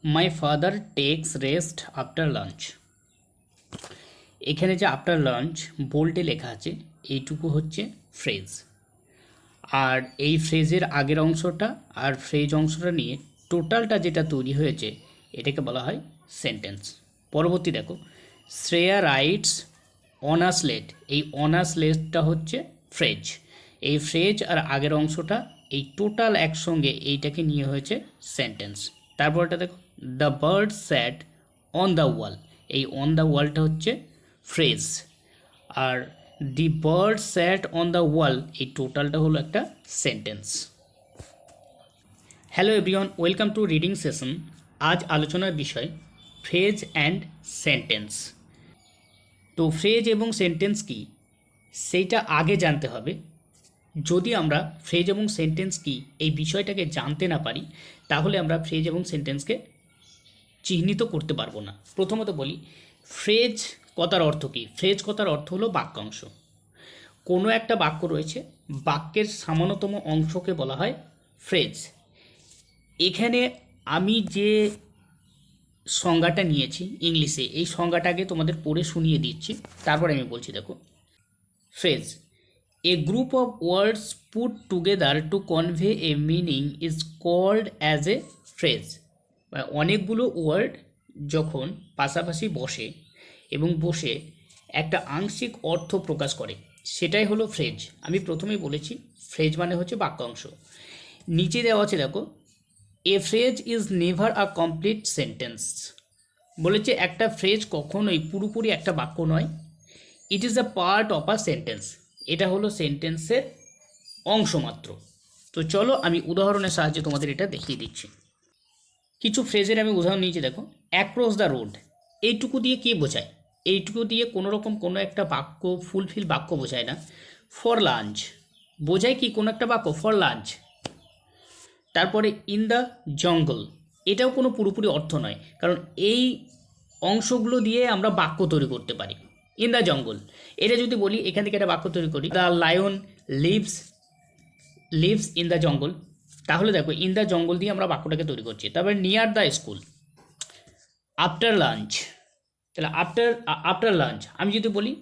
মাই father takes rest after lunch. এখানে যে after lunch বোল্ডে লেখা আছে এইটুকু হচ্ছে ফ্রেজ, আর এই ফ্রেজের আগের অংশটা আর ফ্রেজ অংশটা নিয়ে টোটালটা যেটা তৈরি হয়েছে এটাকে বলা হয় সেন্টেন্স। পরবর্তী দেখো, Shreya rights on a slate. এই অন আ স্লেটটা হচ্ছে ফ্রেজ। এই ফ্রেজ আর আগের অংশটা এই টোটাল একসঙ্গে এইটাকে নিয়ে হয়েছে সেন্টেন্স। তারপরটা দেখো, the bird sat on the wall. এই অন দ্য ওয়ালটা হচ্ছে ফ্রেজ, আর the bird sat on the wall এই টোটালটা হলো একটা sentence. Hello everyone, welcome to reading session. আজ আলোচনার বিষয় ফ্রেজ অ্যান্ড সেন্টেন্স। তো ফ্রেজ এবং সেন্টেন্স কি সেইটা আগে জানতে হবে। যদি আমরা ফ্রেজ এবং সেন্টেন্স কি এই বিষয়টাকে জানতে না পারি তাহলে আমরা ফ্রেজ এবং সেন্টেন্সকে চিহ্নিত করতে পারবো না। প্রথমত বলি, ফ্রেজ কথার অর্থ কী? ফ্রেজ কথার অর্থ হলো বাক্যাংশ। কোনো একটা বাক্য রয়েছে, বাক্যের সামান্যতম অংশকে বলা হয় ফ্রেজ। এখানে আমি যে সংজ্ঞাটা নিয়েছি ইংলিশে, এই সংজ্ঞাটাকে তোমাদের পড়ে শুনিয়ে দিচ্ছি, তারপর আমি বলছি। দেখো, phrase a group of words put together to convey a meaning is called as a phrase. অনেকগুলো ওয়ার্ড যখন পাশাপাশি বসে এবং বসে একটা আংশিক অর্থ প্রকাশ করে সেটাই হলো ফ্রেজ। আমি প্রথমেই বলেছি ফ্রেজ মানে হচ্ছে বাক্যাংশ। নিচে দেওয়া আছে দেখো, এ phrase is never a complete sentence. বলেছে একটা ফ্রেজ কখনোই পুরোপুরি একটা বাক্য নয়। It is a part of a sentence. এটা হলো সেন্টেন্সের অংশ মাত্র। তো চলো আমি উদাহরণের সাহায্যে তোমাদের এটা দেখিয়ে দিচ্ছি। কিছু ফ্রেজের আমি উদাহরণ নিয়েছি। দেখো, অ্যাক্রস দ্য রোড, এইটুকু দিয়ে কী বোঝায়? এইটুকু দিয়ে কোনো রকম কোনো একটা বাক্য ফুলফিল বাক্য বোঝায় না। ফর লাঞ্চ বোঝায় কি কোনো একটা বাক্য? For lunch. তারপরে ইন দ্য জঙ্গল, এটাও কোনো পুরোপুরি অর্থ নয়, কারণ এই অংশগুলো দিয়ে আমরা বাক্য তৈরি করতে পারি। ইন দ্য জঙ্গল, এটা যদি বলি এখান থেকে একটা বাক্য তৈরি করি, the lion lives lives in the jungle, তাহলে দেখো ইন দ্য জঙ্গল দিয়ে আমরা বাক্যটাকে তৈরি করছি। তারপরে near the school, after lunch, তাহলে আফটার লাঞ্চ আমি যদি বলি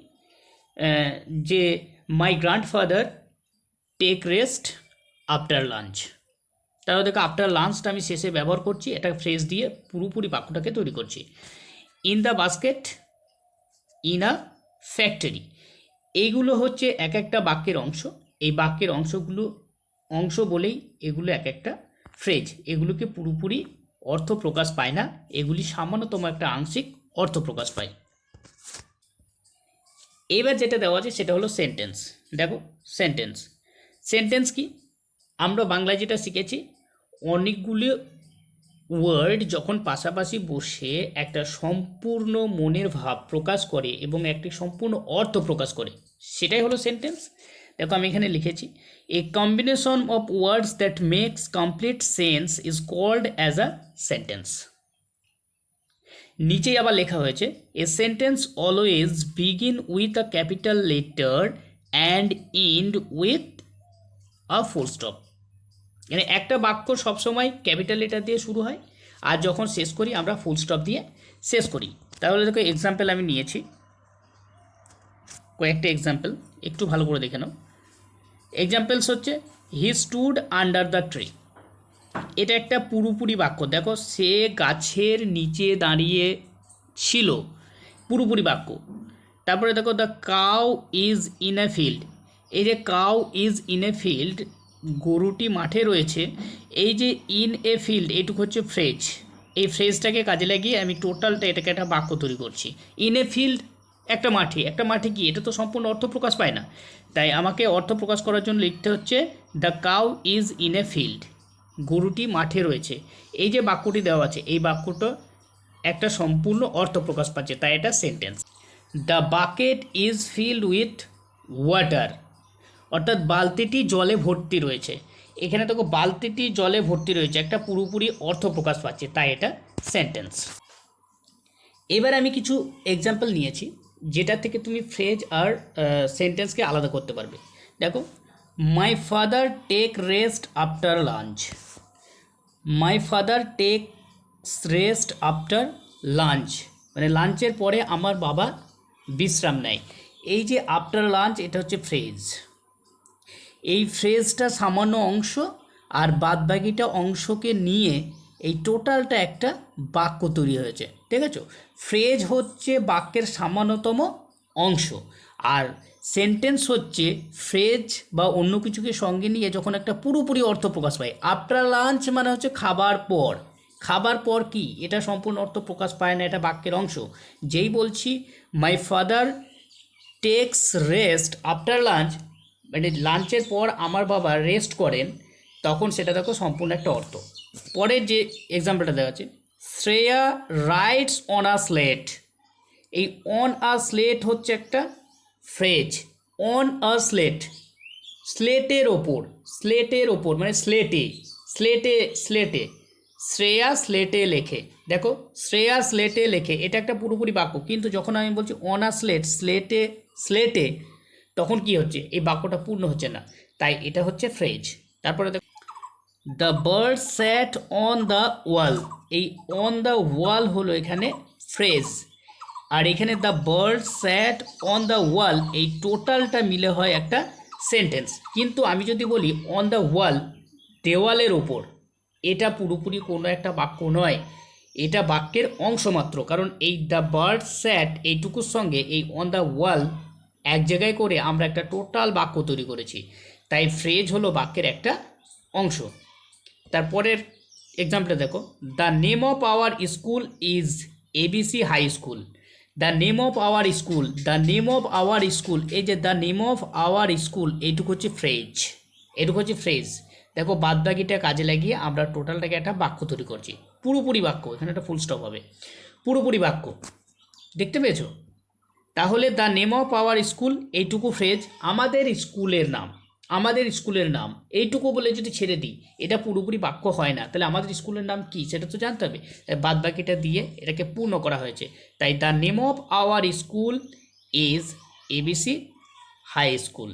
যে my grandfather take rest after lunch, তাহলে দেখো আফটার লাঞ্চটা আমি শেষে ব্যবহার করছি, এটা ফ্রেজ দিয়ে পুরোপুরি বাক্যটাকে তৈরি করছি। In the basket, in a factory, এইগুলো হচ্ছে এক একটা বাক্যের অংশ। এই বাক্যের অংশ বলেই এগুলো এক একটা ফ্রেজ। এগুলোকে পুরোপুরি অর্থ প্রকাশ পায় না, এগুলি সামান্যতম একটা আংশিক অর্থ প্রকাশ পায়। এবার যেটা দেওয়া আছে সেটা হলো সেন্টেন্স। দেখো, সেন্টেন্স কি? আমরা বাংলায় যেটা শিখেছি, অনেকগুলো ওয়ার্ড যখন পাশাপাশি বসে একটা সম্পূর্ণ মনের ভাব প্রকাশ করে এবং একটি সম্পূর্ণ অর্থ প্রকাশ করে, সেটাই হলো সেন্টেন্স। দেখো আমি এখানে লিখেছি, a combination of words that makes complete sense is called as a sentence. নিচেই আবার লেখা হয়েছে, a sentence always begin with a capital letter and end with a full stop. মানে একটা বাক্য সবসময় ক্যাপিটাল লেটার দিয়ে শুরু হয়, আর যখন শেষ করি আমরা ফুল স্টপ দিয়ে শেষ করি। তাহলে দেখো এক্সাম্পল আমি নিয়েছি, কয়েকটা এক্সাম্পল একটু ভালো করে দেখে নাও। এক্সাম্পলস হচ্ছে, হি স্টুড আন্ডার দ্য ট্রি, এটা একটা পুরোপুরি বাক্য। দেখো, সে গাছের নিচে দাঁড়িয়ে ছিল, পুরোপুরি বাক্য। তারপরে দেখো, the cow is in a field, এই যে cow is in a field, গরুটি মাঠে রয়েছে, এই যে ইন এ ফিল্ড এইটুকু হচ্ছে ফ্রেজ। এই ফ্রেজটাকে কাজে লাগিয়ে আমি টোটালটা এটাকে একটা বাক্য তৈরি করছি। ইন এ ফিল্ড, একটা মাঠে কি? এটা তো সম্পূর্ণ অর্থ প্রকাশ পায় না, তাই আমাকে অর্থ প্রকাশ করার জন্য লিখতে হচ্ছে the cow is in a field, গরুটি মাঠে রয়েছে। এই যে বাক্যটি দেওয়া আছে এই বাক্যটা একটা সম্পূর্ণ অর্থ প্রকাশ পাচ্ছে, তাই এটা sentence. The bucket is filled with water, অর্থাৎ বালতিটি জলে ভর্তি রয়েছে। এখানে দেখো বালতিটি জলে ভর্তি রয়েছে, একটা পুরোপুরি অর্থ প্রকাশ পাচ্ছে, তাই এটা সেন্টেন্স। এবার আমি কিছু এক্সাম্পল নিয়েছি যেটা থেকে তুমি ফ্রেজ আর সেন্টেন্সকে আলাদা করতে পারবে। দেখো, my father take rest after lunch, my father takes rest after lunch, মানে লাঞ্চের পরে আমার বাবা বিশ্রাম নেয়। এই যে আফটার লাঞ্চ, এটা হচ্ছে ফ্রেজ। এই ফ্রেজটা সামান্য অংশ আর বাদবাকিটা অংশকে নিয়ে এই টোটালটা একটা বাক্য তৈরি হয়েছে, ঠিক আছে? ফ্রেজ হচ্ছে বাক্যের সামান্যতম অংশ, আর সেন্টেন্স হচ্ছে ফ্রেজ বা অন্য কিছুকে সঙ্গে নিয়ে যখন একটা পুরোপুরি অর্থ প্রকাশ পায়। আফটার লাঞ্চ মানে হচ্ছে খাবার পর। খাবার পর কি, এটা সম্পূর্ণ অর্থ প্রকাশ পায় না, এটা বাক্যের অংশ। যেই বলছি my father takes rest after lunch, মানে লাঞ্চের পর আমার বাবা রেস্ট করেন, তখন সেটা দেখো সম্পূর্ণ একটা অর্থ। পরের যে এক্সাম্পলটা দেওয়া আছে, Shreya rights on a slate. এই অন আ স্লেট হচ্ছে একটা ফ্রেজ। অন আ স্লেট, স্লেটের ওপর, স্লেটের ওপর মানে স্লেটে, স্লেটে স্লেটে শ্রেয়া স্লেটে লেখে। দেখো শ্রেয়া স্লেটে লেখে, এটা একটা পুরোপুরি বাক্য। কিন্তু যখন আমি বলছি অন আ স্লেট, স্লেটে স্লেটে, তখন কি হচ্ছে, এই বাক্যটা পূর্ণ হচ্ছে না, তাই এটা হচ্ছে ফ্রেজ। তারপরে দেখো the bird sat on the wall. এই অন দ্য ওয়াল হলো এখানে ফ্রেজ, আর এখানে the bird sat on the wall, এই টোটালটা মিলে হয় একটা সেন্টেন্স। কিন্তু আমি যদি বলি অন দ্য ওয়াল, দেওয়ালের ওপর, এটা পুরোপুরি কোনো একটা বাক্য নয়, এটা বাক্যের অংশ মাত্র। কারণ এই দ্য বার্ড স্যাট এইটুকুর সঙ্গে এই অন দ্য ওয়াল এক জায়গায় করে আমরা একটা টোটাল বাক্য তৈরি করেছি, তাই ফ্রেজ হলো বাক্যের একটা অংশ। তারপরের এক্সাম্পলটা দেখো, the name of our school is ABC high school. The name of our school, the name of our school, এই যে the name of our school, এইটুকু হচ্ছে ফ্রেজ, এটুকু হচ্ছে ফ্রেজ। দেখো বাদবাকিটা কাজে লাগিয়ে আমরা টোটালটাকে একটা বাক্য তৈরি করছি, পুরোপুরি বাক্য। এখানে একটা ফুল স্টপ হবে, পুরোপুরি বাক্য। দেখতে পেয়েছো? তাহলে the name of our school, এইটুকু ফ্রেজ, আমাদের স্কুলের নাম, আমাদের স্কুলের নাম, এইটুকু বলে যদি ছেড়ে দিই, এটা পুরোপুরি বাক্য হয় না। তাহলে আমাদের স্কুলের নাম কি সেটা তো জানতে হবে, বাদ বাকিটা দিয়ে এটাকে পূর্ণ করা হয়েছে। তাই the name of our school is ABC high school.